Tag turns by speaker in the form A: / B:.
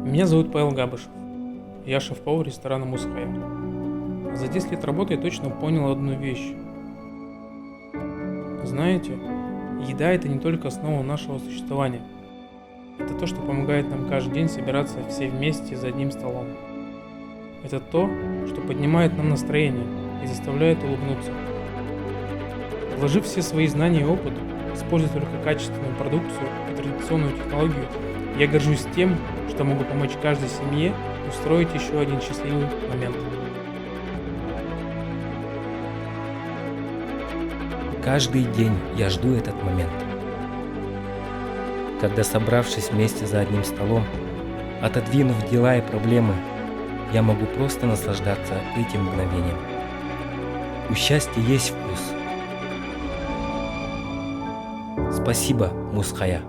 A: Меня зовут Павел Габышев. Я шеф-повар ресторана «Мусхая». За 10 лет работы я точно понял одну вещь. Знаете, еда – это не только основа нашего существования. Это то, что помогает нам каждый день собираться все вместе за одним столом. Это то, что поднимает нам настроение и заставляет улыбнуться. Вложив все свои знания и опыт, используя только качественную продукцию и традиционную технологию, я горжусь тем, что могу помочь каждой семье устроить еще один счастливый момент.
B: Каждый день я жду этот момент, когда, собравшись вместе за одним столом, отодвинув дела и проблемы, я могу просто наслаждаться этим мгновением. У счастья есть вкус. Спасибо, Мусхая.